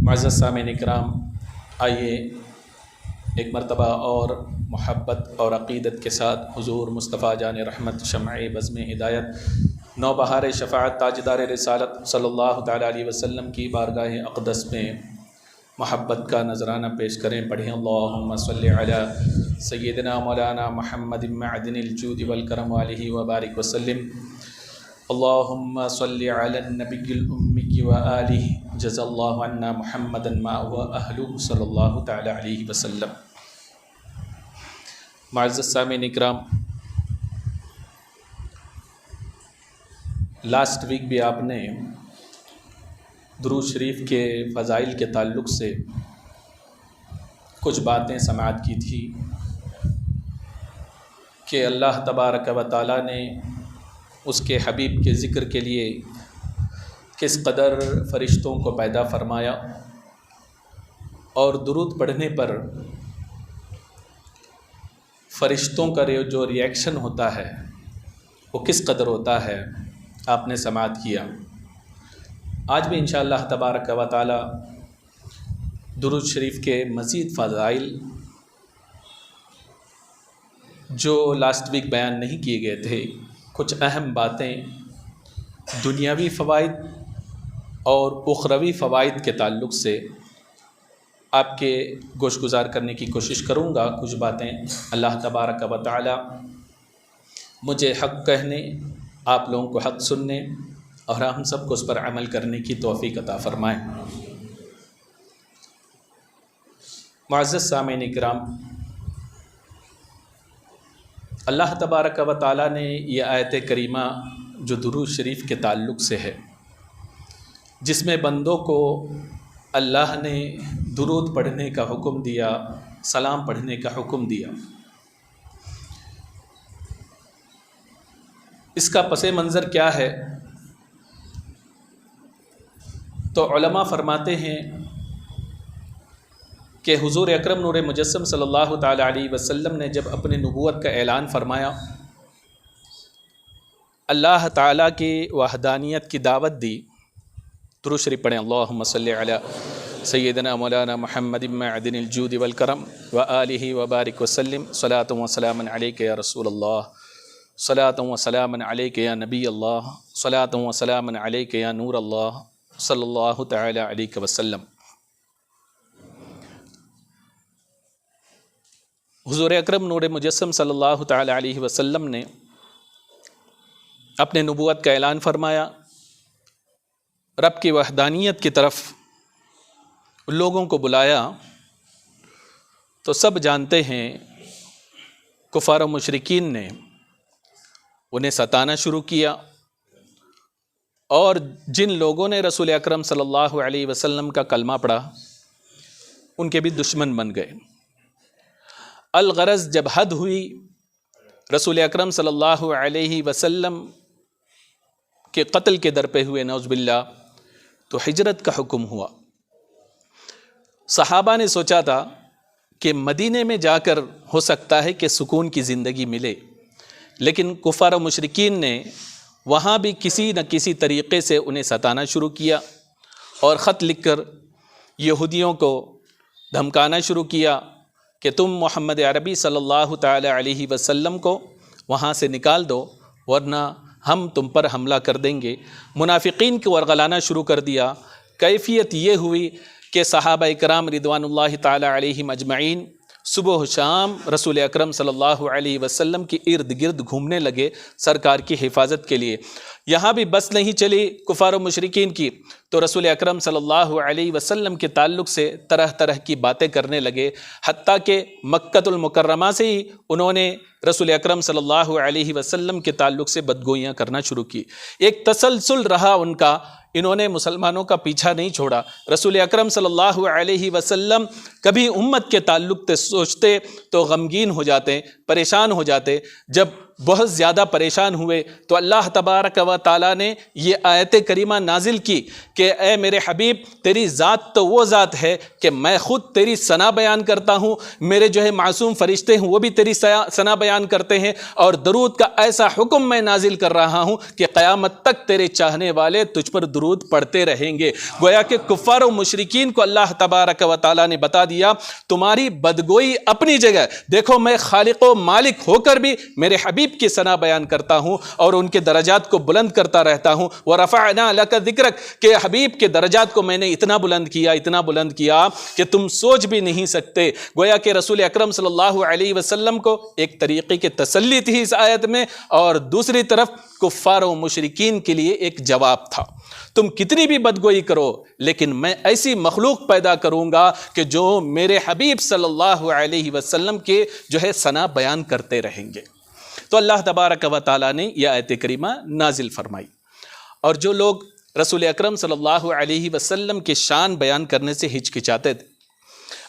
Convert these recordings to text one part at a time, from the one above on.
معزز سامعین اکرام، آئیے ایک مرتبہ اور محبت اور عقیدت کے ساتھ حضور مصطفیٰ جان رحمت شمع بزم ہدایت نوبہار شفاعت تاجدار رسالت صلی اللہ تعالیٰ علیہ وسلم کی بارگاہ اقدس میں محبت کا نذرانہ پیش کریں۔ پڑھیں اللہم صلی علی سیدنا مولانا محمد معدن الجود والکرم وآلہ وبارک وسلم۔ اللہم صلی علی النبی الامی وآلہ جزا اللہ عنا محمدا ما هو اہلہ صلی اللہ تعالیٰ علیہ وسلم۔ معزز سامعین اکرام، لاسٹ ویک بھی آپ نے درود شریف کے فضائل کے تعلق سے کچھ باتیں سماعت کی تھی کہ اللہ تبارک و تعالیٰ نے اس کے حبیب کے ذکر کے لیے کس قدر فرشتوں کو پیدا فرمایا، اور درود پڑھنے پر فرشتوں کا جو ریئیکشن ہوتا ہے وہ کس قدر ہوتا ہے، آپ نے سماعت کیا۔ آج بھی انشاءاللہ تبارک و تعالی درود شریف کے مزید فضائل جو لاسٹ ویک بیان نہیں کیے گئے تھے، کچھ اہم باتیں دنیاوی فوائد اور اخروی فوائد کے تعلق سے آپ کے گوش گزار کرنے کی کوشش کروں گا۔ کچھ باتیں اللہ تبارک و تعالی مجھے حق کہنے، آپ لوگوں کو حق سننے اور ہم سب کو اس پر عمل کرنے کی توفیق عطا فرمائیں۔ معزز سامعین اکرام، اللہ تبارک و تعالی نے یہ آیت کریمہ جو درود شریف کے تعلق سے ہے، جس میں بندوں کو اللہ نے درود پڑھنے کا حکم دیا، سلام پڑھنے کا حکم دیا، اس کا پس منظر کیا ہے؟ تو علماء فرماتے ہیں کہ حضور اکرم نور مجسم صلی اللہ تعالیٰ علیہ وسلم نے جب اپنے نبوت کا اعلان فرمایا، اللہ تعالیٰ کی وحدانیت کی دعوت دی، درود شریف پڑھیں اللہم صلی علی سیدنا مولانا محمد معدن الجود والکرم وآلہ وبارک وسلم، صلاۃ و سلام علیک یا رسول اللہ، صلاۃ و سلام علیک یا نبی اللہ، صلاۃ و سلام علیک یا نور اللہ صلی اللہ تعالی علیہ وسلم۔ حضور اکرم نور مجسم صلی اللہ تعالی علیہ وسلم نے اپنے نبوت کا اعلان فرمایا، رب کی وحدانیت کی طرف لوگوں کو بلایا، تو سب جانتے ہیں کفار و مشرکین نے انہیں ستانا شروع کیا، اور جن لوگوں نے رسول اکرم صلی اللہ علیہ وسلم کا کلمہ پڑھا ان کے بھی دشمن بن گئے۔ الغرض جب حد ہوئی، رسول اکرم صلی اللہ علیہ وسلم کے قتل کے در پہ ہوئے نعوذ باللہ، تو ہجرت کا حکم ہوا۔ صحابہ نے سوچا تھا کہ مدینے میں جا کر ہو سکتا ہے کہ سکون کی زندگی ملے، لیکن کفار و مشرکین نے وہاں بھی کسی نہ کسی طریقے سے انہیں ستانا شروع کیا، اور خط لکھ کر یہودیوں کو دھمکانا شروع کیا کہ تم محمد عربی صلی اللہ تعالی علیہ وسلم کو وہاں سے نکال دو، ورنہ ہم تم پر حملہ کر دیں گے۔ منافقین کو ورغلانا شروع کر دیا۔ کیفیت یہ ہوئی کہ صحابہ اکرام رضوان اللہ تعالی علیہم اجمعین صبح و شام رسول اکرم صلی اللہ علیہ وسلم کے ارد گرد گھومنے لگے سرکار کی حفاظت کے لیے۔ یہاں بھی بس نہیں چلی کفار و مشرکین کی، تو رسول اکرم صلی اللہ علیہ وسلم کے تعلق سے طرح طرح کی باتیں کرنے لگے، حتیٰ کہ مکۃ المکرمہ سے ہی انہوں نے رسول اکرم صلی اللہ علیہ وسلم کے تعلق سے بدگوئیاں کرنا شروع کی۔ ایک تسلسل رہا ان کا، انہوں نے مسلمانوں کا پیچھا نہیں چھوڑا۔ رسول اکرم صلی اللہ علیہ وسلم کبھی امت کے تعلق سے سوچتے تو غمگین ہو جاتے، پریشان ہو جاتے۔ جب بہت زیادہ پریشان ہوئے تو اللہ تبارک و تعالیٰ نے یہ آیت کریمہ نازل کی کہ اے میرے حبیب، تیری ذات تو وہ ذات ہے کہ میں خود تیری ثنا بیان کرتا ہوں، میرے جو ہے معصوم فرشتے ہیں وہ بھی تیری ثنا بیان کرتے ہیں، اور درود کا ایسا حکم میں نازل کر رہا ہوں کہ قیامت تک تیرے چاہنے والے تجھ پر درود پڑھتے رہیں گے۔ گویا کہ کفار و مشرکین کو اللہ تبارک و تعالیٰ نے بتا دیا تمہاری بدگوئی اپنی جگہ، دیکھو میں خالق و مالک ہو کر بھی میرے حبیب کی ثنا بیان کرتا ہوں اور ان کے درجات کو بلند کرتا رہتا ہوں۔ وَرَفَعْنَا لَكَ ذِكْرَكَ کہ حبیب کے درجات کو میں نے اتنا بلند کیا کہ تم سوچ بھی نہیں سکتے۔ گویا کہ رسول اکرم صلی اللہ علیہ وسلم کو ایک طریقے کی تسلی تھی اس آیت میں، اور دوسری طرف کفار و مشرکین کے لیے ایک جواب تھا، تم کتنی بھی بدگوئی کرو لیکن میں ایسی مخلوق پیدا کروں گا کہ جو میرے حبیب صلی اللہ علیہ وسلم کے جو ہے ثنا بیان کرتے رہیں گے۔ تو اللہ تبارک و تعالیٰ نے یہ آیت کریمہ نازل فرمائی، اور جو لوگ رسول اکرم صلی اللہ علیہ وسلم کے شان بیان کرنے سے ہچکچاتے تھے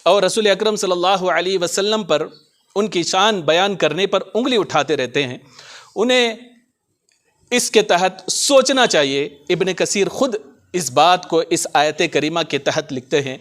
اور رسول اکرم صلی اللہ علیہ وسلم پر ان کی شان بیان کرنے پر انگلی اٹھاتے رہتے ہیں، انہیں اس کے تحت سوچنا چاہیے۔ ابن کثیر خود اس بات کو اس آیت کریمہ کے تحت لکھتے ہیں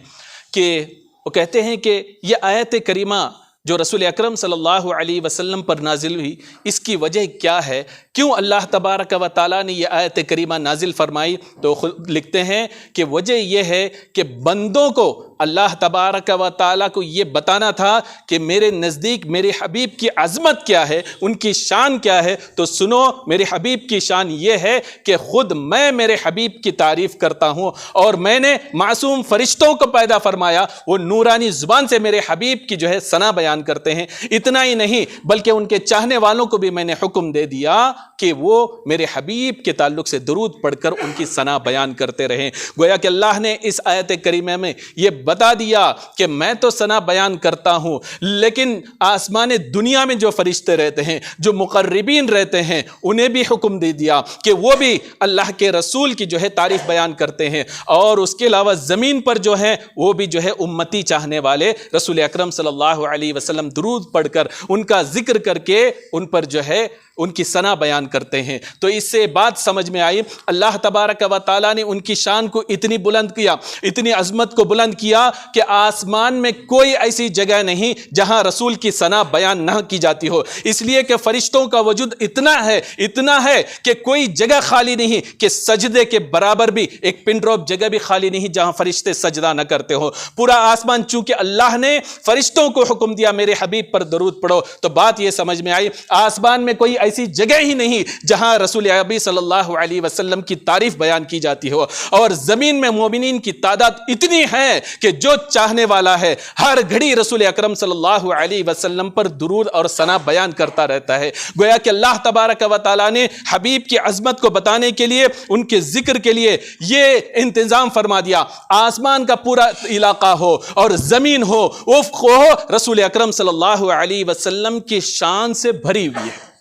کہ وہ کہتے ہیں کہ یہ آیت کریمہ جو رسول اکرم صلی اللہ علیہ وسلم پر نازل ہوئی، اس کی وجہ کیا ہے، کیوں اللہ تبارک و تعالیٰ نے یہ آیت کریمہ نازل فرمائی؟ تو خود لکھتے ہیں کہ وجہ یہ ہے کہ بندوں کو اللہ تبارک و تعالیٰ کو یہ بتانا تھا کہ میرے نزدیک میرے حبیب کی عظمت کیا ہے، ان کی شان کیا ہے۔ تو سنو، میرے حبیب کی شان یہ ہے کہ خود میں میرے حبیب کی تعریف کرتا ہوں، اور میں نے معصوم فرشتوں کو پیدا فرمایا، وہ نورانی زبان سے میرے حبیب کی جو ہے ثنا بیان کرتے ہیں۔ اتنا ہی نہیں بلکہ ان کے چاہنے والوں کو بھی میں نے حکم دے دیا کہ وہ میرے حبیب کے تعلق سے درود پڑھ کر ان کی ثنا بیان کرتے رہیں۔ گویا کہ اللہ نے اس آیت کریمہ میں یہ بتا دیا کہ میں تو ثنا بیان کرتا ہوں، لیکن آسمان دنیا میں جو فرشتے رہتے ہیں، جو مقربین رہتے ہیں، انہیں بھی حکم دے دیا کہ وہ بھی اللہ کے رسول کی جو ہے تعریف بیان کرتے ہیں، اور اس کے علاوہ زمین پر جو ہے وہ بھی جو ہے امتی چاہنے والے رسول اکرم صلی اللہ علیہ وسلم درود پڑھ کر ان کا ذکر کر کے ان پر جو ہے ان کی ثنا بیان کرتے ہیں۔ تو اس سے بات سمجھ میں آئی، اللہ تبارک و تعالیٰ نے ان کی شان کو اتنی بلند کیا، اتنی عظمت کو بلند کیا کہ آسمان میں کوئی ایسی جگہ نہیں جہاں رسول کی ثنا بیان نہ کی جاتی ہو، اس لیے کہ فرشتوں کا وجود اتنا ہے کہ کوئی جگہ خالی نہیں، کہ سجدے کے برابر بھی ایک پن ڈراپ جگہ بھی خالی نہیں جہاں فرشتے سجدہ نہ کرتے ہو۔ پورا آسمان، چونکہ اللہ نے فرشتوں کو حکم دیا میرے حبیب پر درود پڑھو، تو بات یہ سمجھ میں آئی آسمان میں کوئی ایسی جگہ ہی نہیں جہاں رسول عربی صلی اللہ علیہ وسلم کی تعریف بیان کی جاتی ہو، اور زمین میں مومنین کی تعداد اتنی ہے کہ جو چاہنے والا ہے ہر گھڑی رسول اکرم صلی اللہ علیہ وسلم پر درود اور ثنا بیان کرتا رہتا ہے۔ گویا کہ اللہ تبارک و تعالیٰ نے حبیب کی عظمت کو بتانے کے لیے، ان کے ذکر کے لیے یہ انتظام فرما دیا، آسمان کا پورا علاقہ ہو اور زمین ہو، افق ہو، رسول اکرم صلی اللہ علیہ وسلم کی شان سے بھری ہوئی ہے۔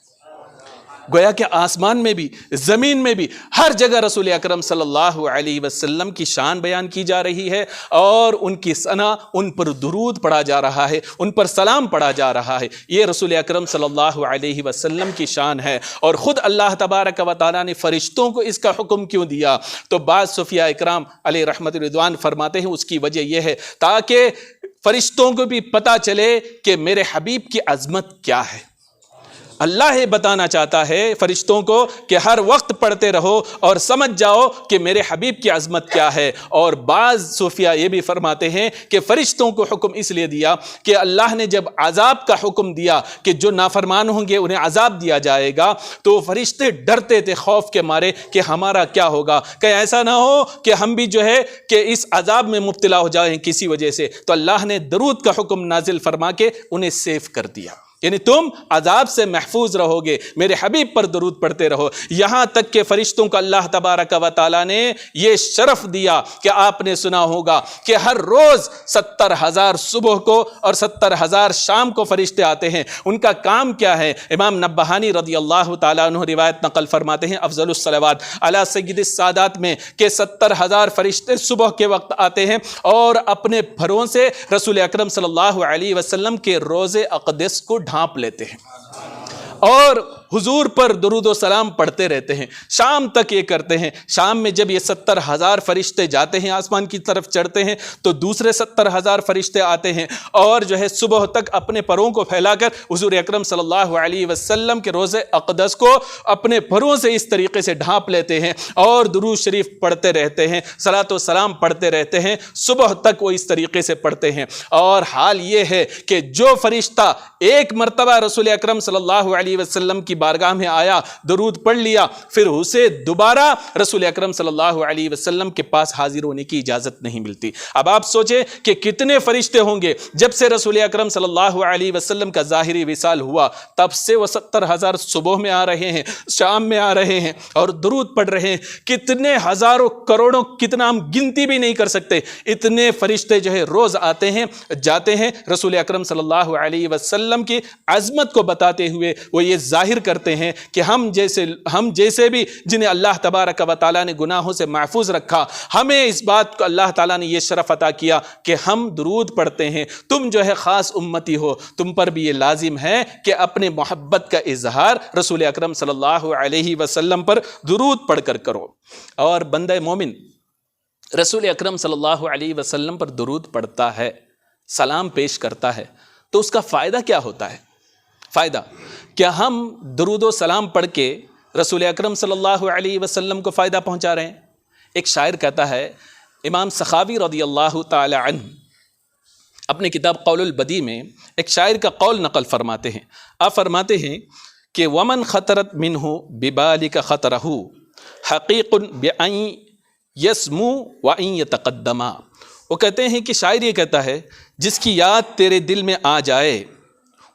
گویا کہ آسمان میں بھی، زمین میں بھی، ہر جگہ رسول اکرم صلی اللہ علیہ وسلم کی شان بیان کی جا رہی ہے، اور ان کی ثنا، ان پر درود پڑھا جا رہا ہے، ان پر سلام پڑھا جا رہا ہے۔ یہ رسول اکرم صلی اللہ علیہ وسلم کی شان ہے، اور خود اللہ تبارک و تعالیٰ نے فرشتوں کو اس کا حکم کیوں دیا؟ تو بعض صوفیاء اکرام علیہ رحمت رضوان فرماتے ہیں اس کی وجہ یہ ہے تاکہ فرشتوں کو بھی پتہ چلے کہ میرے حبیب کی عظمت کیا ہے۔ اللہ یہ بتانا چاہتا ہے فرشتوں کو کہ ہر وقت پڑھتے رہو اور سمجھ جاؤ کہ میرے حبیب کی عظمت کیا ہے۔ اور بعض صوفیاء یہ بھی فرماتے ہیں کہ فرشتوں کو حکم اس لیے دیا کہ اللہ نے جب عذاب کا حکم دیا کہ جو نافرمان ہوں گے انہیں عذاب دیا جائے گا، تو فرشتے ڈرتے تھے خوف کے مارے کہ ہمارا کیا ہوگا، کہیں ایسا نہ ہو کہ ہم بھی جو ہے کہ اس عذاب میں مبتلا ہو جائیں کسی وجہ سے۔ تو اللہ نے درود کا حکم نازل فرما کے انہیں سیف کر دیا، یعنی تم عذاب سے محفوظ رہو گے، میرے حبیب پر درود پڑھتے رہو۔ یہاں تک کہ فرشتوں کو اللہ تبارک و تعالیٰ نے یہ شرف دیا کہ آپ نے سنا ہوگا کہ ہر روز 70,000 صبح کو اور 70,000 شام کو فرشتے آتے ہیں۔ ان کا کام کیا ہے؟ امام نبہانی رضی اللہ تعالیٰ عنہ روایت نقل فرماتے ہیں افضل الصلوات علی سید السادات میں کہ 70,000 فرشتے صبح کے وقت آتے ہیں اور اپنے پھروں سے رسول اکرم صلی اللہ علیہ وسلم کے روضے اقدس کو ڈھانپ لیتے ہیں، اور حضور پر درود و سلام پڑھتے رہتے ہیں، شام تک یہ کرتے ہیں۔ شام میں جب یہ 70,000 فرشتے جاتے ہیں آسمان کی طرف چڑھتے ہیں تو دوسرے 70,000 فرشتے آتے ہیں اور جو ہے صبح تک اپنے پروں کو پھیلا کر حضور اکرم صلی اللہ علیہ وسلم کے روضہ اقدس کو اپنے پروں سے اس طریقے سے ڈھانپ لیتے ہیں اور درود شریف پڑھتے رہتے ہیں، صلاۃ و سلام پڑھتے رہتے ہیں، صبح تک وہ اس طریقے سے پڑھتے ہیں۔ اور حال یہ ہے کہ جو فرشتہ ایک مرتبہ رسول اکرم صلی اللہ علیہ وسلم کی بارگاہ میں آیا، درود پڑھ لیا، پھر اسے دوبارہ رسول اکرم صلی اللہ علیہ وسلم کے پاس حاضر ہونے کی اجازت نہیں ملتی۔ اب آپ سوچیں کہ کتنے فرشتے ہوں گے جب سے رسول اکرم صلی اللہ علیہ وسلم کا ظاہری وصال ہوا، تب سے وہ 70,000 صبح میں آ رہے ہیں، شام میں آ رہے ہیں اور درود پڑھ رہے ہیں۔ کتنے ہزاروں کروڑوں، کتنا ہم گنتی بھی نہیں کر سکتے، اتنے فرشتے جو ہے روز آتے ہیں جاتے ہیں، رسول اکرم صلی اللہ علیہ وسلم کی عظمت کو بتاتے ہوئے وہ یہ ظاہر کرتے ہیں کہ ہم جیسے بھی جنہیں اللہ تبارک و تعالیٰ نے گناہوں سے محفوظ رکھا، ہمیں اس بات کو اللہ تعالیٰ نے یہ شرف عطا کیا کہ ہم درود پڑھتے ہیں، تم جو ہے خاص امتی ہو، تم پر بھی یہ لازم ہے کہ اپنے محبت کا اظہار رسول اکرم صلی اللہ علیہ وسلم پر درود پڑھ کر کرو۔ اور بندہ مومن رسول اکرم صلی اللہ علیہ وسلم پر درود پڑھتا ہے، سلام پیش کرتا ہے، تو اس کا فائدہ کیا ہوتا ہے؟ فائدہ کیا ہم درود و سلام پڑھ کے رسول اکرم صلی اللہ علیہ وسلم کو فائدہ پہنچا رہے ہیں؟ ایک شاعر کہتا ہے، امام سخاوی رضی اللہ تعالی عنہ اپنے کتاب قول البدیع میں ایک شاعر کا قول نقل فرماتے ہیں۔ آپ فرماتے ہیں کہ ومن خطرت منہ ببالک خطرہ حقیق بأن یسمو وان یتقدما۔ وہ کہتے ہیں کہ شاعر یہ کہتا ہے جس کی یاد تیرے دل میں آ جائے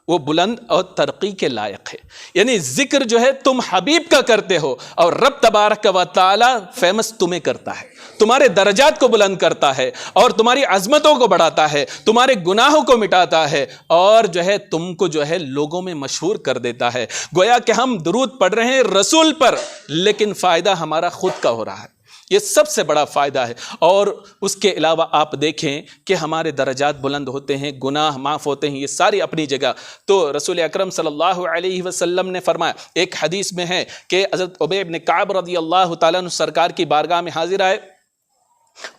وہ بلند اور ترقی کے لائق ہے۔ یعنی ذکر جو ہے تم حبیب کا کرتے ہو اور رب تبارک و تعالی فیمس تمہیں کرتا ہے، تمہارے درجات کو بلند کرتا ہے اور تمہاری عظمتوں کو بڑھاتا ہے، تمہارے گناہوں کو مٹاتا ہے اور جو ہے تم کو جو ہے لوگوں میں مشہور کر دیتا ہے۔ گویا کہ ہم درود پڑھ رہے ہیں رسول پر، لیکن فائدہ ہمارا خود کا ہو رہا ہے، یہ سب سے بڑا فائدہ ہے۔ اور اس کے علاوہ آپ دیکھیں کہ ہمارے درجات بلند ہوتے ہیں، گناہ معاف ہوتے ہیں، یہ ساری اپنی جگہ۔ تو رسول اکرم صلی اللہ علیہ وسلم نے فرمایا، ایک حدیث میں ہے کہ حضرت ابی بن کعب رضی اللہ تعالیٰ عنہ سرکار کی بارگاہ میں حاضر آئے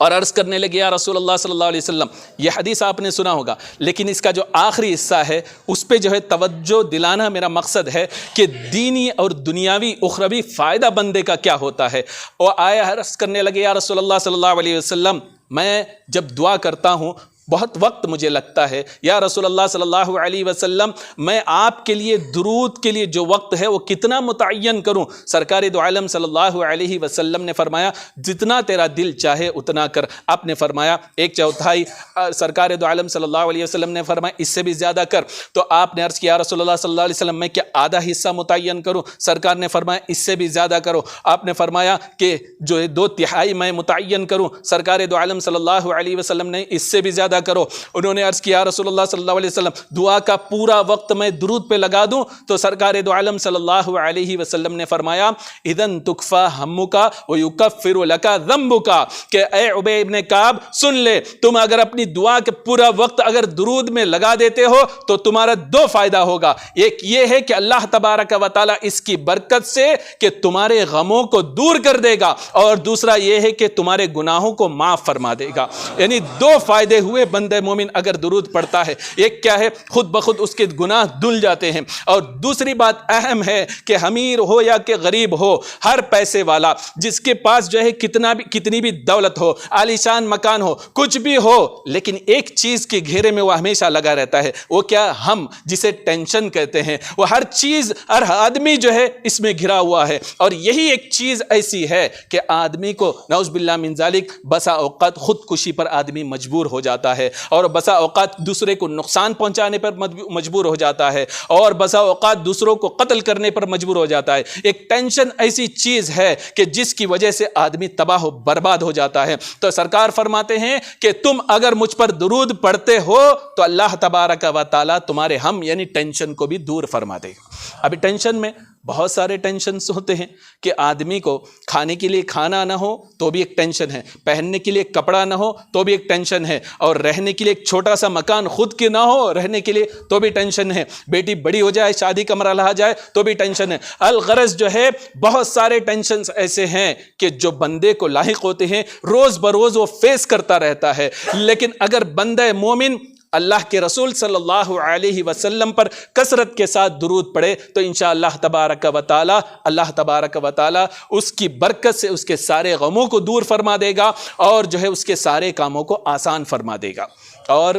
اور عرض کرنے لگے، یا رسول اللہ صلی اللہ علیہ وسلم، یہ حدیث آپ نے سنا ہوگا لیکن اس کا جو آخری حصہ ہے اس پہ جو ہے توجہ دلانا میرا مقصد ہے کہ دینی اور دنیاوی اخروی فائدہ بندے کا کیا ہوتا ہے۔ اور آیا عرض کرنے لگے، یا رسول اللہ صلی اللہ علیہ وسلم، میں جب دعا کرتا ہوں بہت وقت مجھے لگتا ہے، یا رسول اللہ صلی اللہ علیہ وسلم میں آپ کے لیے درود کے لیے جو وقت ہے وہ کتنا متعین کروں؟ سرکار دو عالم صلی اللہ علیہ وسلم نے فرمایا، جتنا تیرا دل چاہے اتنا کر۔ آپ نے فرمایا 1/4، سرکار دو عالم صلی اللہ علیہ وسلم نے فرمایا اس سے بھی زیادہ کر۔ تو آپ نے عرض کیا، رسول اللہ صلی اللہ علیہ وسلم میں کیا آدھا حصہ متعین کروں؟ سرکار نے فرمایا اس سے بھی زیادہ کرو۔ آپ نے فرمایا کہ جو 2/3 میں متعین کروں؟ سرکار دو عالم صلی اللہ علیہ وسلم نے اس سے بھی زیادہ کرو۔ انہوں نے عرض کیا، رسول اللہ صلی اللہ علیہ وسلم دعا کا پورا وقت میں درود پہ لگا دوں؟ تو سرکار دو عالم صلی اللہ علیہ وسلم نے فرمایا، اذن تکفا ہمک ویکفر لک ذنبک، کہ اے ابی ابن کعب سن لے، تم اگر اپنی دعا کے پورا وقت اگر درود میں لگا دیتے ہو تو تمہارا 2 فائدہ ہوگا۔ ایک یہ ہے کہ اللہ تبارک و تعالی اس کی برکت سے کہ تمہارے غموں کو دور کر دے گا، اور دوسرا یہ ہے کہ تمہارے گناہوں کو معاف فرما دے گا۔ یعنی 2 فائدے ہوئے بندہ مومن اگر درود پڑھتا ہے۔ ایک کیا ہے، خود بخود اس کے گناہ دھل جاتے ہیں، اور دوسری بات اہم ہے کہ امیر ہو یا کہ غریب ہو، ہر پیسے والا جس کے پاس جو ہے کتنی بھی دولت ہو، عالیشان مکان ہو، کچھ بھی ہو، لیکن ایک چیز کے گھیرے میں وہ ہمیشہ لگا رہتا ہے، وہ کیا، ہم جسے ٹینشن کہتے ہیں۔ وہ ہر چیز، ہر آدمی جو ہے اس میں گھرا ہوا ہے، اور یہی ایک چیز ایسی ہے کہ آدمی کو نعوذ باللہ من ذالک بسا اوقات خودکشی پر آدمی مجبور ہو جاتا ہے، اور بسا اوقات دوسرے کو نقصان پہنچانے پر مجبور ہو جاتا ہے، اور بسا اوقات دوسروں کو قتل کرنے پر مجبور ہو جاتا ہے۔ ایک ٹینشن ایسی چیز ہے کہ جس کی وجہ سے آدمی تباہ و برباد ہو جاتا ہے۔ تو سرکار فرماتے ہیں کہ تم اگر مجھ پر درود پڑھتے ہو تو اللہ تبارک و تعالی تمہارے ہم یعنی ٹینشن کو بھی دور فرما دے گا۔ ابھی ٹینشن میں بہت سارے ٹینشنز ہوتے ہیں کہ آدمی کو کھانے کے لیے کھانا نہ ہو تو بھی ایک ٹینشن ہے، پہننے کے لیے کپڑا نہ ہو تو بھی ایک ٹینشن ہے، اور رہنے کے لیے ایک چھوٹا سا مکان خود کے نہ ہو رہنے کے لیے تو بھی ٹینشن ہے، بیٹی بڑی ہو جائے شادی کا مرحلہ آ جائے تو بھی ٹینشن ہے۔ الغرض جو ہے بہت سارے ٹینشنز ایسے ہیں کہ جو بندے کو لاحق ہوتے ہیں، روز بروز وہ فیس کرتا رہتا ہے۔ لیکن اگر بندہ مومن اللہ کے رسول صلی اللہ علیہ وسلم پر کثرت کے ساتھ درود پڑھے تو انشاءاللہ تبارک و تعالی اللہ تبارک و تعالی اس کی برکت سے اس کے سارے غموں کو دور فرما دے گا اور جو ہے اس کے سارے کاموں کو آسان فرما دے گا۔ اور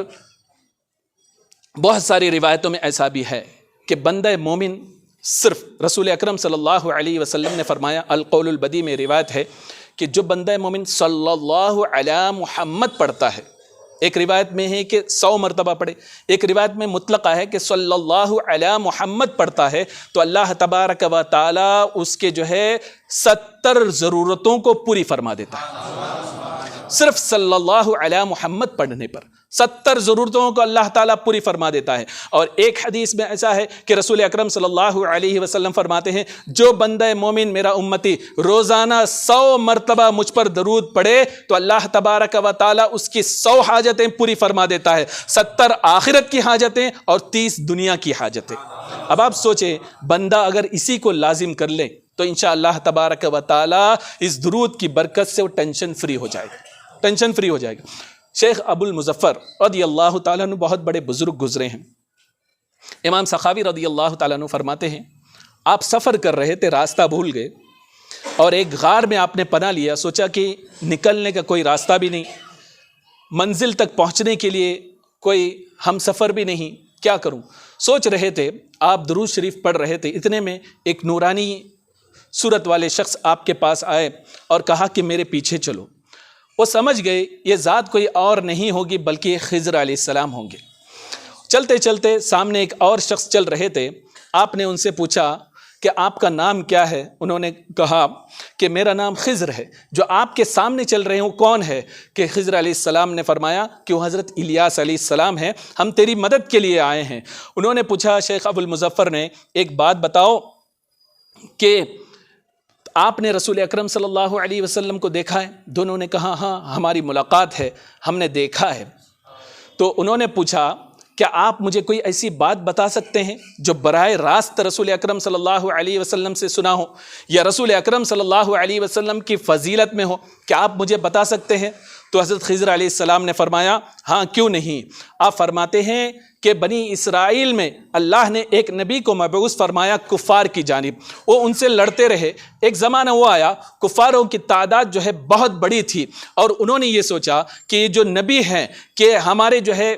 بہت ساری روایتوں میں ایسا بھی ہے کہ بندہ مومن صرف رسول اکرم صلی اللہ علیہ وسلم نے فرمایا، القول البدی میں روایت ہے کہ جو بندہ مومن صلی اللہ علی محمد پڑھتا ہے، ایک روایت میں ہے کہ 100 مرتبہ پڑھے، ایک روایت میں مطلقہ ہے کہ صلی اللہ علی محمد پڑھتا ہے تو اللہ تبارک و تعالی اس کے جو ہے 70 ضرورتوں کو پوری فرما دیتا ہے۔ صرف صلی اللہ علی محمد پڑھنے پر 70 ضرورتوں کو اللہ تعالیٰ پوری فرما دیتا ہے۔ اور ایک حدیث میں ایسا ہے کہ رسول اکرم صلی اللہ علیہ وسلم فرماتے ہیں، جو بندہ مومن میرا امتی روزانہ 100 مرتبہ مجھ پر درود پڑھے تو اللہ تبارک و تعالیٰ اس کی 100 حاجتیں پوری فرما دیتا ہے، 70 آخرت کی حاجتیں اور 30 دنیا کی حاجتیں۔ اب آپ سوچیں بندہ اگر اسی کو لازم کر لے تو انشاءاللہ تبارک و تعالیٰ اس درود کی برکت سے وہ ٹینشن فری ہو جائے گا، ٹینشن فری ہو جائے گا۔ شیخ ابو المظفر رضی اللہ تعالیٰ عنہ بہت بڑے بزرگ گزرے ہیں۔ امام سخاوی رضی اللہ تعالیٰ عنہ فرماتے ہیں، آپ سفر کر رہے تھے، راستہ بھول گئے اور ایک غار میں آپ نے پناہ لیا، سوچا کہ نکلنے کا کوئی راستہ بھی نہیں، منزل تک پہنچنے کے لیے کوئی ہم سفر بھی نہیں، کیا کروں؟ سوچ رہے تھے، آپ درود شریف پڑھ رہے تھے، اتنے میں ایک نورانی صورت والے شخص آپ کے پاس آئے اور کہا کہ میرے پیچھے چلو۔ وہ سمجھ گئے یہ ذات کوئی اور نہیں ہوگی بلکہ خضر علیہ السلام ہوں گے۔ چلتے چلتے سامنے ایک اور شخص چل رہے تھے، آپ نے ان سے پوچھا کہ آپ کا نام کیا ہے؟ انہوں نے کہا کہ میرا نام خضر ہے۔ جو آپ کے سامنے چل رہے ہیں وہ کون ہے؟ کہ خضر علیہ السلام نے فرمایا کہ وہ حضرت الیاس علیہ السلام ہیں، ہم تیری مدد کے لیے آئے ہیں۔ انہوں نے پوچھا شیخ ابو المظفر نے، ایک بات بتاؤ کہ آپ نے رسول اکرم صلی اللہ علیہ وسلم کو دیکھا ہے؟ دونوں نے کہا ہاں ہماری ملاقات ہے، ہم نے دیکھا ہے۔ تو انہوں نے پوچھا کیا آپ مجھے کوئی ایسی بات بتا سکتے ہیں جو براہ راست رسول اکرم صلی اللہ علیہ وسلم سے سنا ہو یا رسول اکرم صلی اللہ علیہ وسلم کی فضیلت میں ہو؟ کیا آپ مجھے بتا سکتے ہیں؟ تو حضرت خضر علیہ السلام نے فرمایا ہاں کیوں نہیں۔ آپ فرماتے ہیں کہ بنی اسرائیل میں اللہ نے ایک نبی کو مبعوث فرمایا کفار کی جانب، وہ ان سے لڑتے رہے۔ ایک زمانہ وہ آیا کفاروں کی تعداد جو ہے بہت بڑی تھی اور انہوں نے یہ سوچا کہ یہ جو نبی ہیں کہ ہمارے جو ہے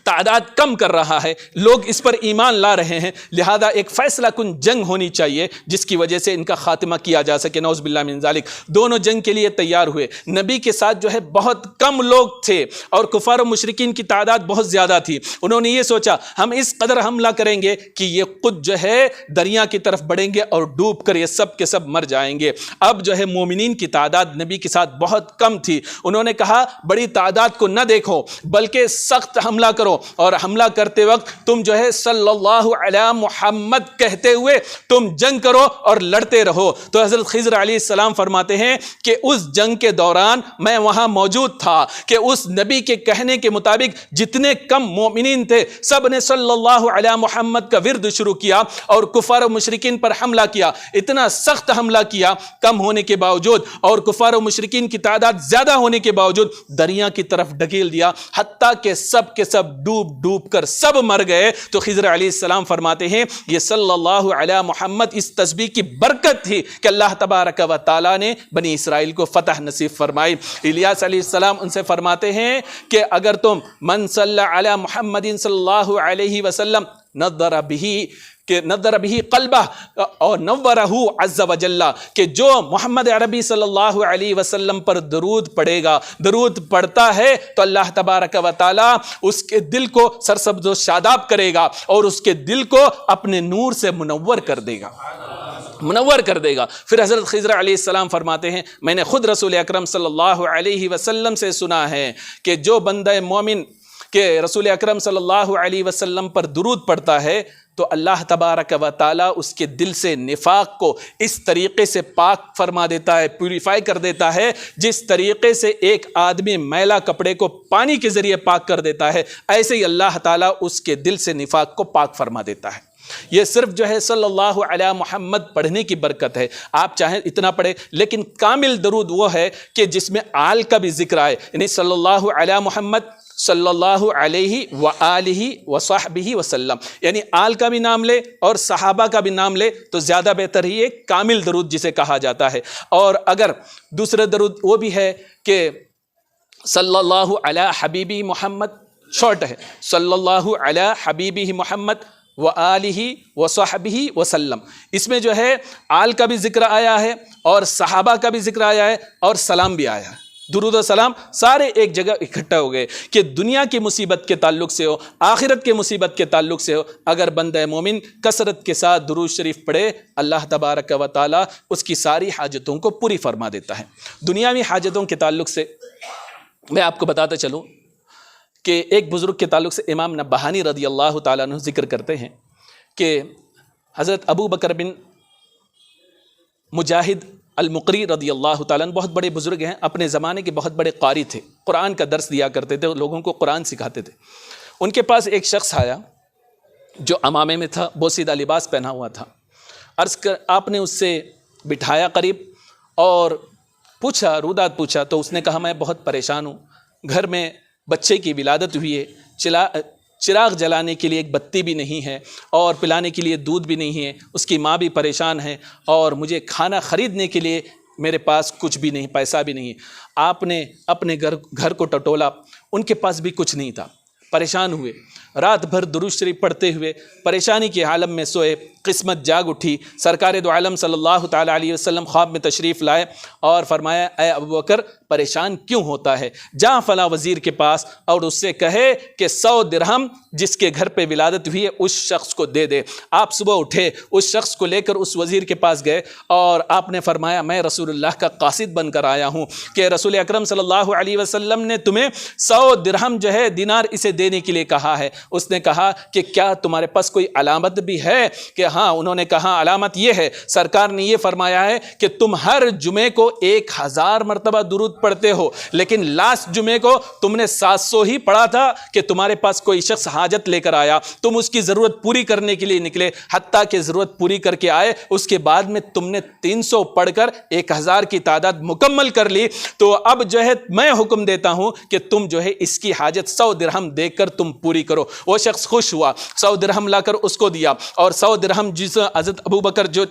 تعداد کم کر رہا ہے، لوگ اس پر ایمان لا رہے ہیں، لہذا ایک فیصلہ کن جنگ ہونی چاہیے جس کی وجہ سے ان کا خاتمہ کیا جا سکے، نعوذ باللہ من ذالک۔ دونوں جنگ کے لیے تیار ہوئے۔ نبی کے ساتھ جو ہے بہت کم لوگ تھے اور کفار و مشرکین کی تعداد بہت زیادہ تھی۔ انہوں نے یہ سوچا ہم اس قدر حملہ کریں گے کہ یہ خود جو ہے دریا کی طرف بڑھیں گے اور ڈوب کر یہ سب کے سب مر جائیں گے۔ اب جو ہے مومنین کی تعداد نبی کے ساتھ بہت کم تھی۔ انہوں نے کہا بڑی تعداد کو نہ دیکھو بلکہ سخت حملہ کرو، اور حملہ کرتے وقت تم جو ہے صلی اللہ علی محمد کہتے ہوئے تم جنگ کرو اور لڑتے رہو۔ تو حضرت خضر علیہ السلام فرماتے ہیں کہ اس جنگ کے دوران میں وہاں موجود تھا کہ اس نبی کے کہنے کے مطابق جتنے کم مومنین تھے سب نے صلی اللہ علی محمد کا ورد شروع کیا اور کفار و مشرکین پر حملہ کیا۔ اتنا سخت حملہ کیا کم ہونے کے باوجود اور کفار و مشرکین کی تعداد زیادہ ہونے کے باوجود دریا کی طرف ڈھکیل دیا، حتیٰ کہ سب کے سب ڈوب کر سب مر گئے۔ تو خضر علیہ السلام فرماتے ہیں یہ صلی اللہ علی محمد اس تسبیح کی برکت تھی کہ اللہ تبارک و تعالی نے بنی اسرائیل کو فتح نصیب فرمائی۔ الیاس علیہ السلام ان سے فرماتے ہیں کہ اگر تم من صلی علی محمد صلی اللہ علیہ وسلم نظر بھی قلبہ اور نورہ عز وجل، کہ جو محمد عربی صلی اللہ علیہ وسلم پر درود پڑھے گا، درود پڑھتا ہے تو اللہ تبارک و تعالی اس کے دل کو سرسبز و شاداب کرے گا اور اس کے دل کو اپنے نور سے منور کر دے گا۔ پھر حضرت خضر علیہ السلام فرماتے ہیں میں نے خود رسول اکرم صلی اللہ علیہ وسلم سے سنا ہے کہ جو بندہ مومن کہ رسول اکرم صلی اللہ علیہ وسلم پر درود پڑھتا ہے تو اللہ تبارک و تعالیٰ اس کے دل سے نفاق کو اس طریقے سے پاک فرما دیتا ہے، پیوریفائی کر دیتا ہے، جس طریقے سے ایک آدمی میلا کپڑے کو پانی کے ذریعے پاک کر دیتا ہے، ایسے ہی اللہ تعالیٰ اس کے دل سے نفاق کو پاک فرما دیتا ہے۔ یہ صرف جو ہے صلی اللہ علیہ محمد پڑھنے کی برکت ہے، آپ چاہیں اتنا پڑھیں، لیکن کامل درود وہ ہے کہ جس میں آل کا بھی ذکر آئے، یعنی صلی اللہ علیہ محمد صلی اللہ علیہ وآلہ وصحبہ وسلم، یعنی آل کا بھی نام لے اور صحابہ کا بھی نام لے تو زیادہ بہتر ہی ایک کامل درود جسے کہا جاتا ہے۔ اور اگر دوسرا درود وہ بھی ہے کہ صلی اللہ علی حبیبہ محمد، شارٹ ہے، صلی اللہ علی حبیبہ محمد وآلہ وصحبہ وسلم، اس میں جو ہے آل کا بھی ذکر آیا ہے اور صحابہ کا بھی ذکر آیا ہے اور سلام بھی آیا ہے، درود و سلام سارے ایک جگہ اکٹھا ہو گئے کہ دنیا کی مصیبت کے تعلق سے ہو، آخرت کے مصیبت کے تعلق سے ہو، اگر بندہ مومن کثرت کے ساتھ درود شریف پڑھے، اللہ تبارک و تعالیٰ اس کی ساری حاجتوں کو پوری فرما دیتا ہے۔ دنیاوی حاجتوں کے تعلق سے میں آپ کو بتاتا چلوں کہ ایک بزرگ کے تعلق سے امام نبہانی رضی اللہ تعالیٰ عنہ ذکر کرتے ہیں کہ حضرت ابو بکر بن مجاہد المقری رضی اللہ تعالیٰ عنہ بہت بڑے بزرگ ہیں، اپنے زمانے کے بہت بڑے قاری تھے، قرآن کا درس دیا کرتے تھے، لوگوں کو قرآن سکھاتے تھے۔ ان کے پاس ایک شخص آیا جو عمامے میں تھا، بوسیدہ لباس پہنا ہوا تھا۔ آپ نے اس سے بٹھایا قریب اور پوچھا، رودات پوچھا، تو اس نے کہا میں بہت پریشان ہوں، گھر میں بچے کی ولادت ہوئی ہے، چراغ جلانے کے لیے ایک بتی بھی نہیں ہے اور پلانے کے لیے دودھ بھی نہیں ہے، اس کی ماں بھی پریشان ہے اور مجھے کھانا خریدنے کے لیے میرے پاس کچھ بھی نہیں، پیسہ بھی نہیں ہے۔ آپ نے اپنے گھر کو ٹٹولا، ان کے پاس بھی کچھ نہیں تھا، پریشان ہوئے، رات بھر درود شریف پڑھتے ہوئے پریشانی کے عالم میں سوئے۔ قسمت جاگ اٹھی، سرکار دو عالم صلی اللہ تعالیٰ علیہ وسلم خواب میں تشریف لائے اور فرمایا اے ابو بکر پریشان کیوں ہوتا ہے، جا فلاں وزیر کے پاس اور اس سے کہے کہ 100 درہم جس کے گھر پہ ولادت ہوئی ہے اس شخص کو دے دے۔ آپ صبح اٹھے، اس شخص کو لے کر اس وزیر کے پاس گئے اور آپ نے فرمایا میں رسول اللہ کا قاصد بن کر آیا ہوں کہ رسول اکرم صلی اللہ علیہ وسلم نے تمہیں 100 درہم جو ہے دینار اسے دینے کے لیے کہا ہے۔ اس نے کہا کہ کیا تمہارے پاس کوئی علامت بھی ہے؟ کہ ہاں۔ انہوں نے کہا علامت یہ ہے، سرکار نے یہ فرمایا ہے کہ تم ہر جمعے کو 1000 مرتبہ درود پڑھتے ہو، لیکن لاسٹ جمعے کو تم نے 700 ہی پڑھا تھا کہ تمہارے پاس کوئی شخص حاجت لے کر آیا، تم اس کی ضرورت پوری کرنے کے لیے نکلے، حتیٰ کہ ضرورت پوری کر کے آئے، اس کے بعد میں تم نے 300 پڑھ کر 1000 کی تعداد مکمل کر لی، تو اب جو ہے میں حکم دیتا ہوں کہ تم جو ہے اس کی حاجت 100 درہم دے کر تم پوری کرو۔ وہ شخص خوش ہوا، 100 درہم لا کر اس کو دیا اور 100 درہم جس حضرت ابو بکر جو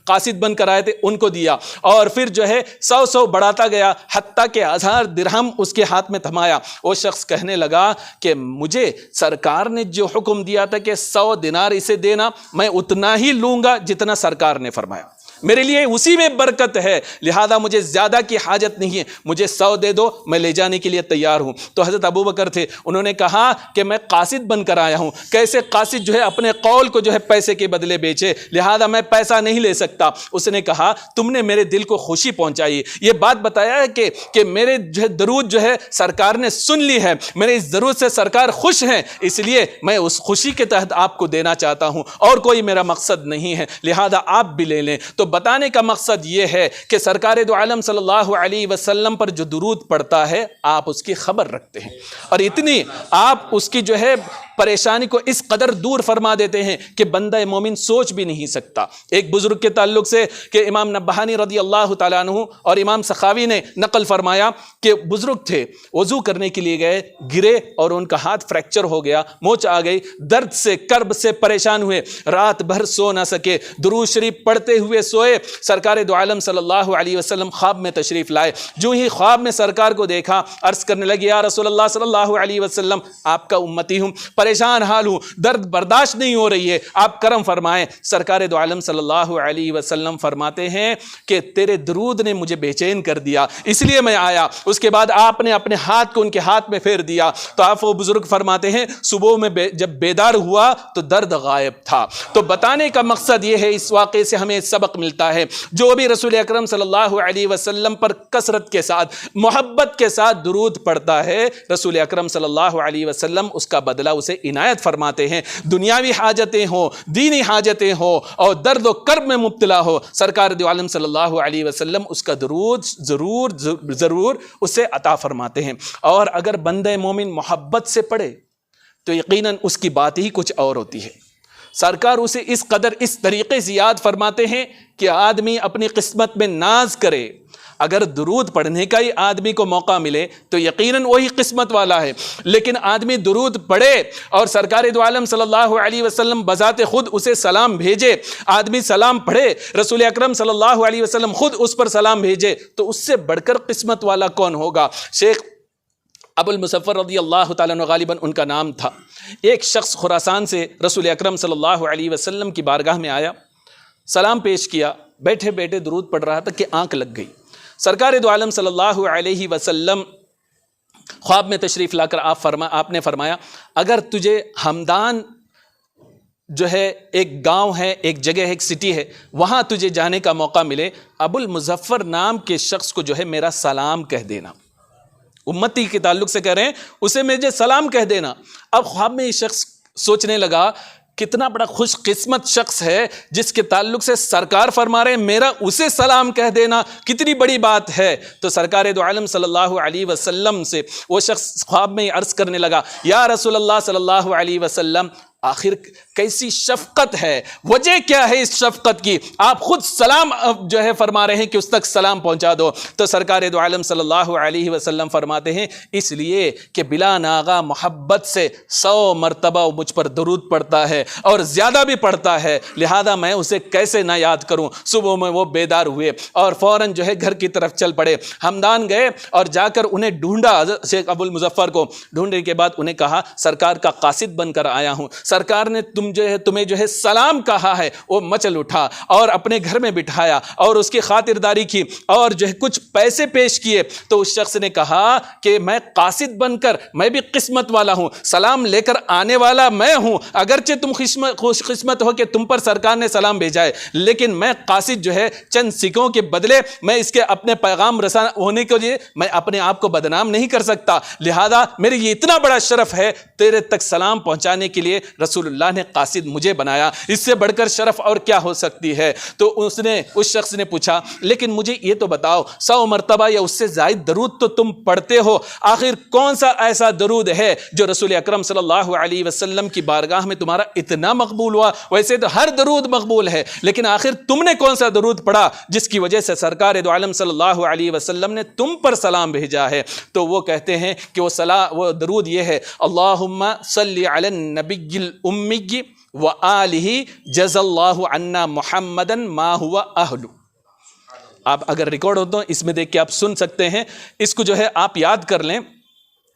قاصد بن کر آئے تھے ان کو دیا، اور پھر جو ہے 100 بڑھاتا گیا حتیٰ کہ 1000 درہم اس کے ہاتھ میں تھمایا۔ وہ شخص کہنے لگا کہ مجھے سرکار نے جو حکم دیا تھا کہ 100 دینار اسے دینا، میں اتنا ہی لوں گا جتنا سرکار نے فرمایا، میرے لیے اسی میں برکت ہے، لہذا مجھے زیادہ کی حاجت نہیں ہے، مجھے 100 دے دو، میں لے جانے کے لیے تیار ہوں۔ تو حضرت ابو بکر تھے، انہوں نے کہا کہ میں قاصد بن کر آیا ہوں، کیسے قاصد جو ہے اپنے قول کو جو ہے پیسے کے بدلے بیچے، لہذا میں پیسہ نہیں لے سکتا۔ اس نے کہا تم نے میرے دل کو خوشی پہنچائی، یہ بات بتایا ہے کہ میرے جو ہے درود جو ہے سرکار نے سن لی ہے، میرے اس درود سے سرکار خوش ہیں، اس لیے میں اس خوشی کے تحت آپ کو دینا چاہتا ہوں، اور کوئی میرا مقصد نہیں ہے، لہذا آپ بھی لے لیں۔ تو بتانے کا مقصد یہ ہے کہ سرکار دو عالم صلی اللہ علیہ وسلم پر جو درود پڑتا ہے آپ اس کی خبر رکھتے ہیں، اور اتنی آپ اس کی جو ہے پریشانی کو اس قدر دور فرما دیتے ہیں کہ بندہ مومن سوچ بھی نہیں سکتا۔ ایک بزرگ کے تعلق سے کہ امام نبہانی رضی اللہ تعالیٰ عنہ اور امام سخاوی نے نقل فرمایا کہ بزرگ تھے، وضو کرنے کے لیے گئے، گرے اور ان کا ہاتھ فریکچر ہو گیا، موچ آ گئی، درد سے کرب سے پریشان ہوئے، رات بھر سو نہ سکے، درود شریف پڑھتے ہوئے سوئے۔ سرکار دو عالم صلی اللہ علیہ وسلم خواب میں تشریف لائے، جو ہی خواب میں سرکار کو دیکھا عرض کرنے لگے یا رسول اللہ صلی اللہ علیہ وسلم آپ کا امتی ہوں، پریشان حال ہوں، درد برداشت نہیں ہو رہی ہے، آپ کرم فرمائیں۔ سرکار دو عالم صلی اللہ علیہ وسلم فرماتے ہیں کہ تیرے درود نے مجھے بے چین کر دیا، اس لیے میں آیا۔ اس کے بعد آپ نے اپنے ہاتھ کو ان کے ہاتھ میں پھیر دیا، تو آپ وہ بزرگ فرماتے ہیں صبح میں جب بیدار ہوا تو درد غائب تھا۔ تو بتانے کا مقصد یہ ہے، اس واقعے سے ہمیں سبق ملتا ہے، جو بھی رسول اکرم صلی اللہ علیہ وسلم پر کثرت کے ساتھ محبت کے ساتھ درود پڑھتا ہے، رسول اکرم صلی اللہ علیہ وسلم اس کا بدلہ اسے عنایت فرماتے ہیں. دنیاوی حاجتیں ہوں, دینی حاجتیں ہوں, اور درد و کرب میں مبتلا ہو, سرکار دو عالم صلی اللہ علیہ وسلم اس کا درود ضرور اسے عطا فرماتے ہیں. اور اگر بندہ مومن محبت سے پڑھے تو یقیناً اس کی بات ہی کچھ اور ہوتی ہے. سرکار اسے اس قدر اس طریقے سے یاد فرماتے ہیں کہ آدمی اپنی قسمت میں ناز کرے. اگر درود پڑھنے کا ہی آدمی کو موقع ملے تو یقیناً وہی قسمت والا ہے. لیکن آدمی درود پڑھے اور سرکار دو عالم صلی اللہ علیہ وسلم بذات خود اسے سلام بھیجے, آدمی سلام پڑھے, رسول اکرم صلی اللہ علیہ وسلم خود اس پر سلام بھیجے, تو اس سے بڑھ کر قسمت والا کون ہوگا. شیخ ابو المظفر رضی اللہ تعالیٰ عنہ غالباً ان کا نام تھا. ایک شخص خراسان سے رسول اکرم صلی اللہ علیہ وسلم کی بارگاہ میں آیا, سلام پیش کیا, بیٹھے بیٹھے درود پڑھ رہا تھا کہ آنکھ لگ گئی. سرکار دو عالم صلی اللہ علیہ وسلم خواب میں تشریف لا کر آپ نے فرمایا, اگر تجھے ہمدان جو ہے ایک گاؤں ہے, ایک جگہ ہے, ایک سٹی ہے, وہاں تجھے جانے کا موقع ملے, ابو المظفر نام کے شخص کو جو ہے میرا سلام کہہ دینا. امتی کے تعلق سے کہہ رہے ہیں, اسے مجھے سلام کہہ دینا. اب خواب میں یہ شخص سوچنے لگا کتنا بڑا خوش قسمت شخص ہے جس کے تعلق سے سرکار فرما رہے ہیں میرا اسے سلام کہہ دینا, کتنی بڑی بات ہے. تو سرکار دو عالم صلی اللہ علیہ وسلم سے وہ شخص خواب میں عرض کرنے لگا, یا رسول اللہ صلی اللہ علیہ وسلم, آخر کیسی شفقت ہے, وجہ کیا ہے اس شفقت کی, آپ خود سلام جو ہے فرما رہے ہیں کہ اس تک سلام پہنچا دو. تو سرکار دو عالم صلی اللہ علیہ وسلم فرماتے ہیں اس لیے کہ بلا ناغا محبت سے 100 مرتبہ مجھ پر درود پڑتا ہے اور زیادہ بھی پڑھتا ہے, لہذا میں اسے کیسے نہ یاد کروں. صبح میں وہ بیدار ہوئے اور فوراً جو ہے گھر کی طرف چل پڑے. ہمدان گئے اور جا کر انہیں ڈھونڈا, شیخ ابو المظفر کو ڈھونڈنے کے بعد انہیں کہا سرکار کا قاصد بن کر آیا ہوں, سرکار نے تمہیں جو ہے سلام کہا ہے. وہ مچل اٹھا اور اپنے گھر میں بٹھایا اور اس کی خاطرداری کی اور جو ہے کچھ پیسے پیش کیے. تو اس شخص نے کہا کہ میں قاصد بن کر میں بھی قسمت والا ہوں, سلام لے کر آنے والا میں ہوں, اگرچہ تم خوش قسمت ہو کہ تم پر سرکار نے سلام بھیجا ہے, لیکن میں قاصد جو ہے چند سکوں کے بدلے میں اس کے اپنے پیغام رساں ہونے کے لیے میں اپنے آپ کو بدنام نہیں کر سکتا, لہذا میرے یہ اتنا بڑا شرف ہے تیرے تک سلام پہنچانے کے لیے رسول اللہ نے قاصد مجھے بنایا, اس سے بڑھ کر شرف اور کیا ہو سکتی ہے. تو اس شخص نے پوچھا لیکن مجھے یہ تو بتاؤ 100 مرتبہ یا اس سے زائد درود تو تم پڑھتے ہو, آخر کون سا ایسا درود ہے جو رسول اکرم صلی اللہ علیہ وسلم کی بارگاہ میں تمہارا اتنا مقبول ہوا. ویسے تو ہر درود مقبول ہے, لیکن آخر تم نے کون سا درود پڑھا جس کی وجہ سے سرکار دو عالم صلی اللہ علیہ وسلم نے تم پر سلام بھیجا ہے. تو وہ کہتے ہیں کہ وہ درود یہ ہے, اللہم صلی علی النبی الامی وآلہ جزا اللہ عنا محمدن ما ہوا اہلو. آپ اگر ریکارڈ ہوتا اس میں دیکھ کے آپ سن سکتے ہیں, اس کو جو ہے آپ یاد کر لیں.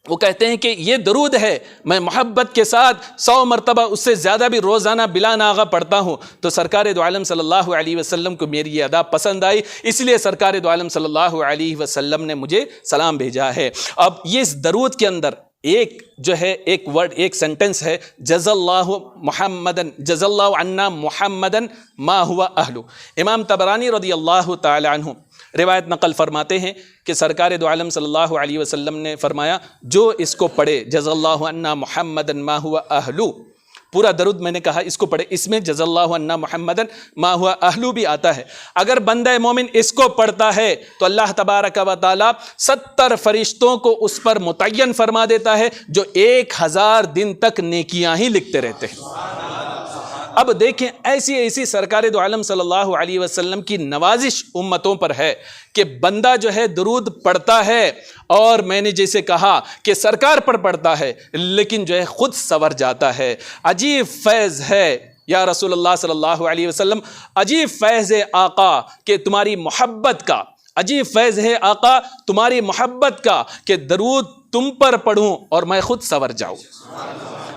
وہ کہتے ہیں کہ یہ درود ہے میں محبت کے ساتھ 100 مرتبہ اس سے زیادہ بھی روزانہ بلا ناغہ پڑھتا ہوں. تو سرکار دو عالم صلی اللہ علیہ وسلم کو میری یہ ادا پسند آئی, اس لیے سرکار دو عالم صلی اللہ علیہ وسلم نے مجھے سلام بھیجا ہے. اب یہ اس درود کے اندر ایک جو ہے ایک ورڈ, ایک سینٹنس ہے, جزا اللہ عنا محمدن ما ہوا اہلو. امام طبرانی رضی اللہ تعالی عنہ روایت نقل فرماتے ہیں کہ سرکار دو عالم صلی اللہ علیہ وسلم نے فرمایا جو اس کو پڑھے جزا اللہ عنا محمدن ما ہوا اہلو, پورا درود میں نے کہا اس کو پڑھے, اس میں جزا اللہ عنا محمدن ما ہوا اہلو بھی آتا ہے. اگر بندہ مومن اس کو پڑھتا ہے تو اللہ تبارک و تعالی 70 فرشتوں کو اس پر متعین فرما دیتا ہے جو 1000 دن تک نیکیاں ہی لکھتے رہتے ہیں. اب دیکھیں ایسی سرکار دو عالم صلی اللہ علیہ وسلم کی نوازش امتوں پر ہے کہ بندہ جو ہے درود پڑھتا ہے اور میں نے جیسے کہا کہ سرکار پر پڑھتا ہے لیکن جو ہے خود سنور جاتا ہے. عجیب فیض ہے یا رسول اللہ صلی اللہ علیہ وسلم, عجیب فیض ہے آقا کہ تمہاری محبت کا, عجیب فیض ہے آقا تمہاری محبت کا کہ درود تم پر پڑھوں اور میں خود سنور جاؤں,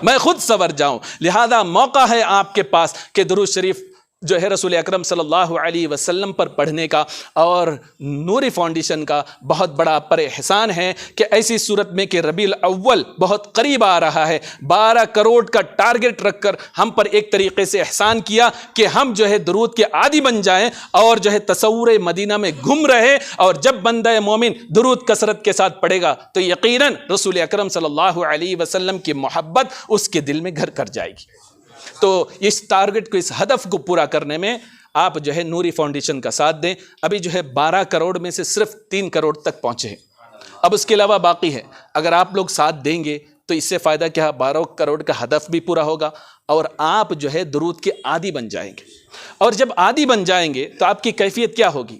میں خود سنور جاؤں. لہذا موقع ہے آپ کے پاس کہ درود شریف جو ہے رسول اکرم صلی اللہ علیہ وسلم پر پڑھنے کا اور نوری فاؤنڈیشن کا بہت بڑا پر احسان ہے کہ ایسی صورت میں کہ ربیع الاول بہت قریب آ رہا ہے، 12 کروڑ کا ٹارگٹ رکھ کر ہم پر ایک طریقے سے احسان کیا کہ ہم جو ہے درود کے عادی بن جائیں اور جو ہے تصور مدینہ میں گم رہے، اور جب بندہ مومن درود کثرت کے ساتھ پڑھے گا تو یقیناً رسول اکرم صلی اللہ علیہ وسلم کی محبت اس کے دل میں گھر کر جائے گی۔ تو اس ٹارگٹ کو، اس ہدف کو پورا کرنے میں آپ جو ہے نوری فاؤنڈیشن کا ساتھ دیں۔ ابھی جو ہے 12 کروڑ میں سے صرف 3 کروڑ تک پہنچے ہیں، اب اس کے علاوہ باقی ہے۔ اگر آپ لوگ ساتھ دیں گے تو اس سے فائدہ کیا، 12 کروڑ کا ہدف بھی پورا ہوگا اور آپ جو ہے درود کے عادی بن جائیں گے۔ اور جب عادی بن جائیں گے تو آپ کی کیفیت کیا ہوگی؟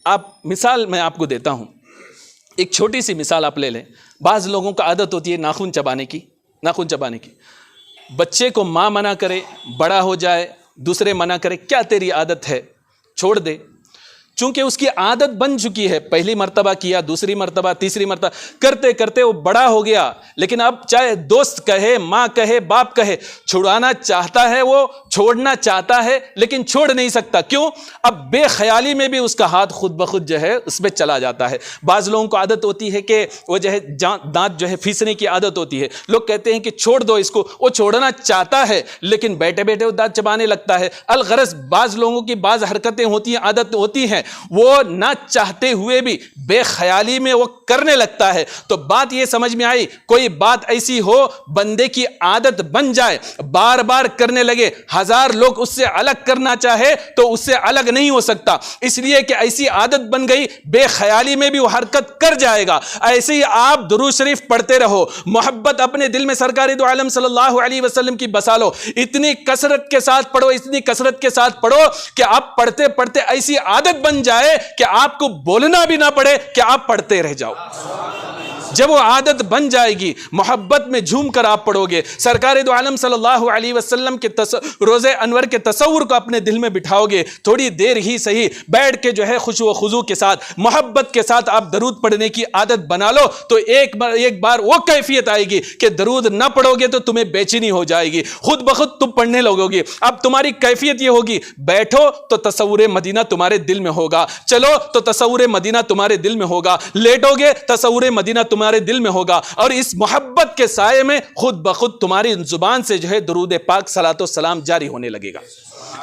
آپ مثال میں آپ کو دیتا ہوں، ایک چھوٹی سی مثال آپ لے لیں۔ بعض لوگوں کو عادت ہوتی ہے ناخن چبانے کی، ناخن چبانے کی۔ بچے کو ماں منع کرے، بڑا ہو جائے دوسرے منع کرے، کیا تیری عادت ہے، چھوڑ دے، چونکہ اس کی عادت بن چکی ہے، پہلی مرتبہ کیا، دوسری مرتبہ، تیسری مرتبہ کرتے کرتے وہ بڑا ہو گیا۔ لیکن اب چاہے دوست کہے، ماں کہے، باپ کہے، چھڑانا چاہتا ہے، وہ چھوڑنا چاہتا ہے لیکن چھوڑ نہیں سکتا۔ کیوں؟ اب بے خیالی میں بھی اس کا ہاتھ خود بخود جو ہے اس پہ چلا جاتا ہے۔ بعض لوگوں کو عادت ہوتی ہے کہ وہ جو ہے دانت جو ہے پیسنے کی عادت ہوتی ہے، لوگ کہتے ہیں کہ چھوڑ دو اس کو، وہ چھوڑنا چاہتا ہے لیکن بیٹھے بیٹھے وہ دانت چبانے لگتا ہے۔ الغرض بعض لوگوں کی بعض حرکتیں ہوتی ہیں، عادت ہوتی ہیں، وہ نہ چاہتے ہوئے بھی بے خیالی میں وہ کرنے لگتا ہے۔ تو بات یہ سمجھ میں آئی، کوئی بات ایسی ہو بندے کی عادت بن جائے، بار بار کرنے لگے، 1000 لوگ اس سے الگ کرنا چاہے تو اس سے الگ نہیں ہو سکتا، اس لیے کہ ایسی عادت بن گئی، بے خیالی میں بھی وہ حرکت کر جائے گا۔ ایسے ہی آپ درود شریف پڑھتے رہو، محبت اپنے دل میں سرکار دو عالم صلی اللہ علیہ وسلم کی بسا لو، اتنی کثرت کے ساتھ پڑھو، اتنی کثرت کے ساتھ پڑھو کہ آپ پڑھتے پڑھتے ایسی عادت بن جائے کہ آپ کو بولنا بھی نہ پڑے کہ آپ پڑھتے رہ جاؤ۔ جب وہ عادت بن جائے گی، محبت میں جھوم کر آپ پڑھو گے، سرکار دو عالم صلی اللہ علیہ وسلم کے روضہ انور کے تصور کو اپنے دل میں بٹھاؤ گے، تھوڑی دیر ہی صحیح بیٹھ کے جو ہے خشوع و خضوع کے ساتھ، محبت کے ساتھ آپ درود پڑھنے کی عادت بنا لو، تو ایک بار وہ کیفیت آئے گی کہ درود نہ پڑھو گے تو تمہیں بے چینی ہو جائے گی، خود بخود تم پڑھنے لگو گے۔ اب تمہاری کیفیت یہ ہوگی، بیٹھو تو تصور مدینہ تمہارے دل میں ہوگا، چلو تو تصور مدینہ تمہارے دل میں ہوگا، لیٹو گے تصور مدینہ تمہارے دل میں ہوگا، اور اس محبت کے سائے میں خود بخود تمہاری زبان سے جو ہے درود پاک صلاۃ و سلام جاری ہونے لگے گا۔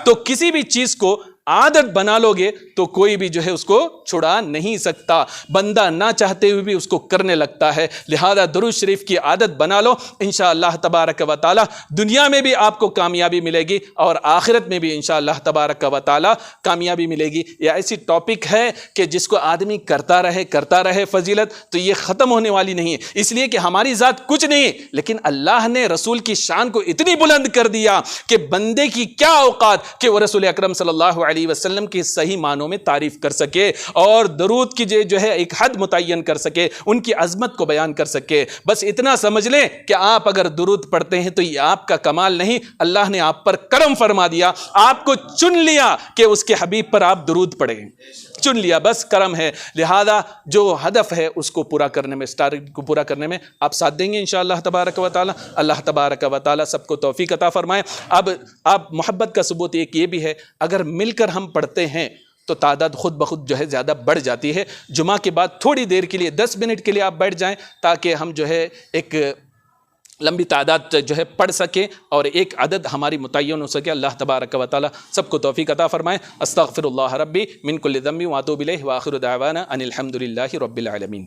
تو کسی بھی چیز کو عادت بنا لو گے تو کوئی بھی جو ہے اس کو چھڑا نہیں سکتا، بندہ نہ چاہتے ہوئے بھی اس کو کرنے لگتا ہے۔ لہذا درود شریف کی عادت بنا لو، انشاءاللہ تبارک و تعالی دنیا میں بھی آپ کو کامیابی ملے گی اور آخرت میں بھی انشاءاللہ تبارک و تعالی کامیابی ملے گی۔ یہ ایسی ٹاپک ہے کہ جس کو آدمی کرتا رہے فضیلت، تو یہ ختم ہونے والی نہیں ہے، اس لیے کہ ہماری ذات کچھ نہیں، لیکن اللہ نے رسول کی شان کو اتنی بلند کر دیا کہ بندے کی کیا اوقات کہ وہ رسول اکرم صلی اللہ علیہ وسلم کی صحیح معنوں میں تعریف کر سکے اور درود کی جو ہے ایک حد متعین کر سکے، ان کی عظمت کو بیان کر سکے۔ بس اتنا سمجھ لیں کہ آپ اگر درود پڑھتے ہیں تو یہ آپ کا کمال نہیں، اللہ نے آپ پر کرم فرما دیا، آپ کو چن لیا کہ اس کے حبیب پر آپ درود پڑھیں، چن لیا، بس کرم ہے۔ لہذا جو ہدف ہے اس کو پورا کرنے میں، ٹارگٹ کو پورا کرنے میں آپ ساتھ دیں گے انشاءاللہ تبارک و تعالی۔ اللہ تبارک و تعالی سب کو توفیق عطا فرمائے۔ اب آپ محبت کا ثبوت ایک یہ بھی ہے، اگر مل کر ہم پڑھتے ہیں تو تعداد خود بخود جو ہے زیادہ بڑھ جاتی ہے۔ جمعہ کے بعد تھوڑی دیر کے لیے 10 منٹ کے لیے آپ بیٹھ جائیں تاکہ ہم جو ہے ایک لمبی تعداد جو ہے پڑھ سکیں اور ایک عدد ہماری متعین ہو سکے۔ اللہ تبارک و تعالی سب کو توفیق عطا فرمائے۔ استغفر اللہ ربی من کل ذنب واتوب الیہ، وآخر دعوانا ان الحمد للہ رب العالمین۔